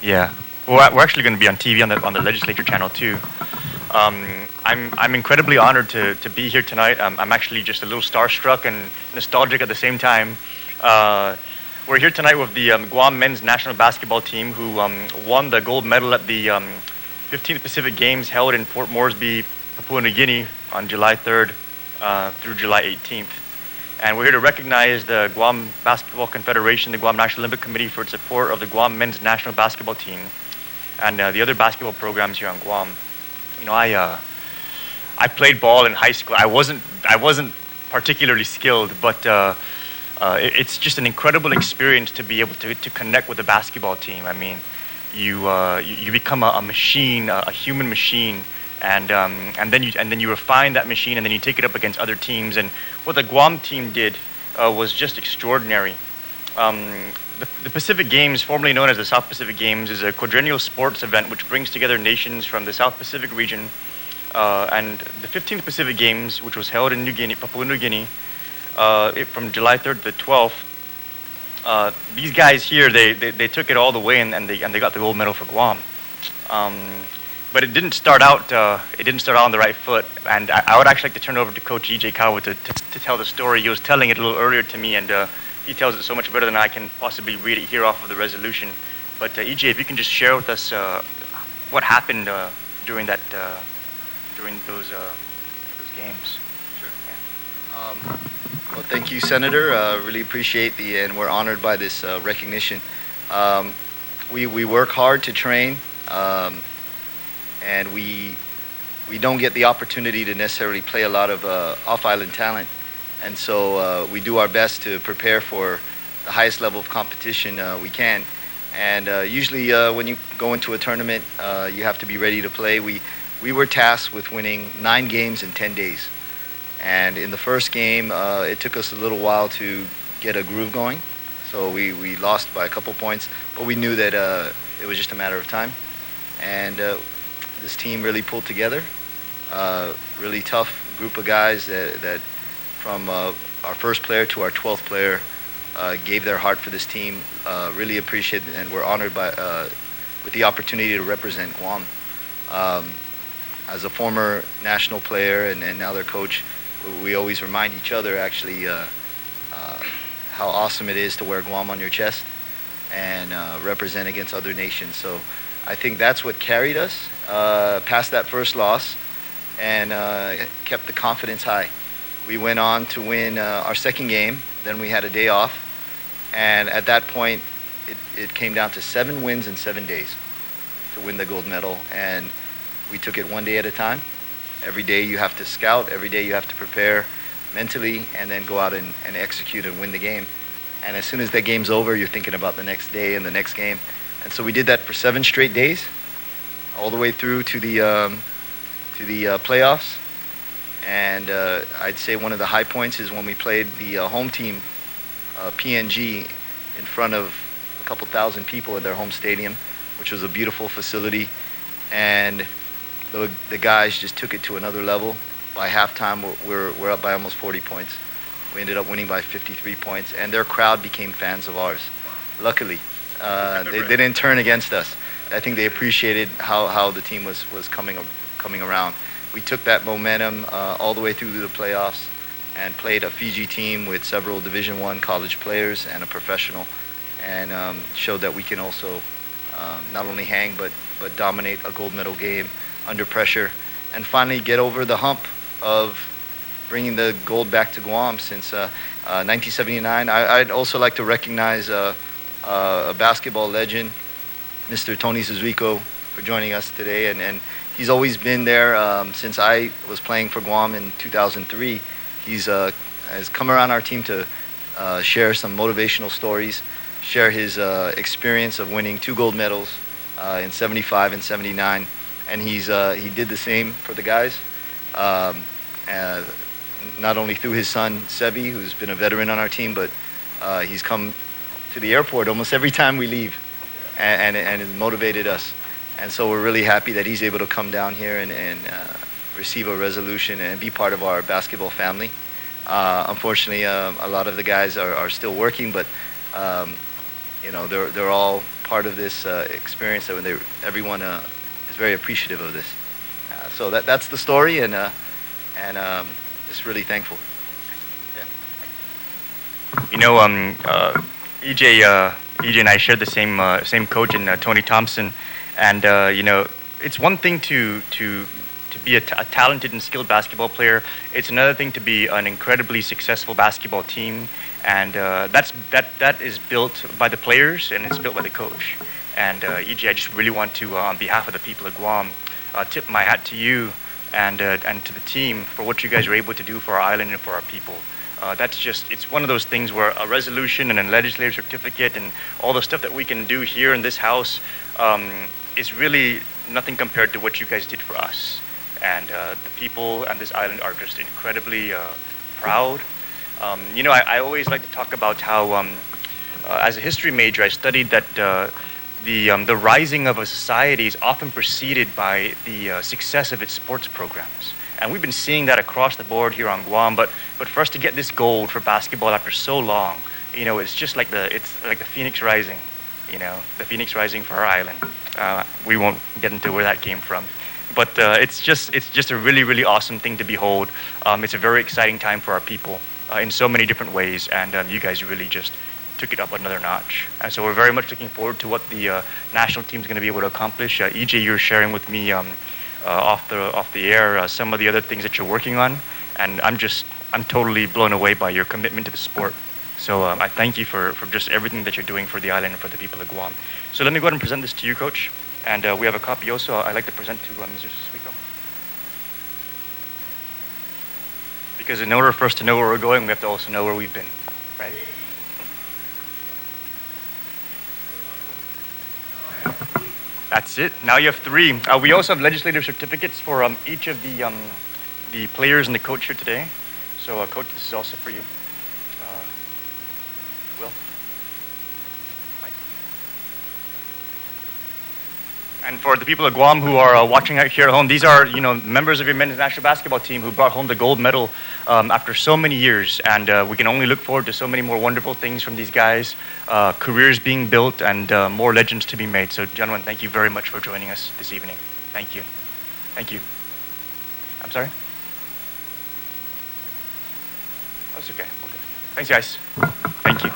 Yeah. Well, we're actually going to be on TV on the legislature channel too. I'm incredibly honored to be here tonight. I'm actually just a little starstruck and nostalgic at the same time. Uh, we're here tonight with the Guam men's national basketball team who won the gold medal at the 15th Pacific Games held in Port Moresby, Papua New Guinea on July 3rd through July 18th. And we're here to recognize the Guam Basketball Confederation, the Guam National Olympic Committee for its support of the Guam men's national basketball team and the other basketball programs here on Guam. You know, I played ball in high school. I wasn't particularly skilled, but it's just an incredible experience to be able to connect with the basketball team. I mean, you become a machine, a human machine, and then you refine that machine, and then you take it up against other teams. And what the Guam team did was just extraordinary. The Pacific Games, formerly known as the South Pacific Games, is a quadrennial sports event which brings together nations from the South Pacific region. And the 15th Pacific Games, which was held in Papua New Guinea, from July 3rd to the 12th, these guys here, they took it all the way, and they got the gold medal for Guam. But it didn't start out. It didn't start out on the right foot. And I would actually like to turn it over to Coach E.J. Kawa to tell the story. He was telling it a little earlier to me, and he tells it so much better than I can possibly read it here off of the resolution. But E.J., if you can just share with us what happened during those games. Sure. Yeah. Well, thank you, Senator. Really appreciate and we're honored by this recognition. We work hard to train. And we don't get the opportunity to necessarily play a lot of off-island talent, and so we do our best to prepare for the highest level of competition we can. And usually when you go into a tournament, you have to be ready to play. We were tasked with winning 9 games in 10 days, and in the first game, it took us a little while to get a groove going. So we lost by a couple points, but we knew that it was just a matter of time. And this team really pulled together. Really tough group of guys that from our first player to our 12th player gave their heart for this team. Really appreciate it, and we're honored with the opportunity to represent Guam. As a former national player and now their coach, we always remind each other actually how awesome it is to wear Guam on your chest and represent against other nations. So I think that's what carried us past that first loss and kept the confidence high. We went on to win our second game. Then we had a day off. And at that point, it came down to 7 wins in 7 days to win the gold medal. And we took it one day at a time. Every day you have to scout. Every day you have to prepare mentally and then go out and execute and win the game. And as soon as that game's over, you're thinking about the next day and the next game. And so we did that for 7 straight days, all the way through to the playoffs. And I'd say one of the high points is when we played the home team, PNG, in front of a couple thousand people at their home stadium, which was a beautiful facility. And the guys just took it to another level. By halftime, we're up by almost 40 points. We ended up winning by 53 points, and their crowd became fans of ours, luckily. They didn't turn against us. I think they appreciated how the team was coming around. We took that momentum all the way through the playoffs and played a Fiji team with several Division I college players and a professional, and showed that we can also not only hang but dominate a gold medal game under pressure, and finally get over the hump of bringing the gold back to Guam since 1979. I'd also like to recognize a basketball legend, Mr. Tony Zuzuiko, for joining us today. And he's always been there since I was playing for Guam in 2003. He's has come around our team to share some motivational stories, share his experience of winning 2 gold medals in 75 and 79. And he did the same for the guys, not only through his son, Sevi, who's been a veteran on our team, but he's come to the airport almost every time we leave and has motivated us. And so we're really happy that he's able to come down here and receive a resolution and be part of our basketball family. Unfortunately, a lot of the guys are still working, but they're all part of this experience. That everyone is very appreciative of this. So that's the story, and just really thankful. You know, EJ and I shared the same coach in Tony Thompson, and it's one thing to be a talented and skilled basketball player. It's another thing to be an incredibly successful basketball team, and that is built by the players and it's built by the coach. And EJ, I just really want to, on behalf of the people of Guam, tip my hat to you and to the team for what you guys are able to do for our island and for our people. It's one of those things where a resolution and a legislative certificate and all the stuff that we can do here in this house is really nothing compared to what you guys did for us. And the people on this island are just incredibly proud. I always like to talk about how, as a history major, I studied that the rising of a society is often preceded by the success of its sports programs. And we've been seeing that across the board here on Guam. But for us to get this gold for basketball after so long, it's just like the phoenix rising, the phoenix rising for our island. We won't get into where that came from. But it's just a really, really awesome thing to behold. It's a very exciting time for our people in so many different ways. And you guys really just took it up another notch. And so we're very much looking forward to what the national team is going to be able to accomplish. EJ, you're sharing with me off the air some of the other things that you're working on, and I'm totally blown away by your commitment to the sport. So I thank you for just everything that you're doing for the island and for the people of Guam. So let me go ahead and present this to you, Coach, and we have a copy also I'd like to present to Mr. Suswiko. Because in order for us to know where we're going, we have to also know where we've been, right? That's it. Now you have 3. We also have legislative certificates for each of the players and the coach here today. So, Coach, this is also for you. Will? Mike? And for the people of Guam who are watching out here at home, these are members of your men's national basketball team who brought home the gold medal after so many years, and we can only look forward to so many more wonderful things from these guys, careers being built, and more legends to be made. So, gentlemen, thank you very much for joining us this evening. Thank you. Thank you. I'm sorry? That's okay. Thanks, guys. Thank you.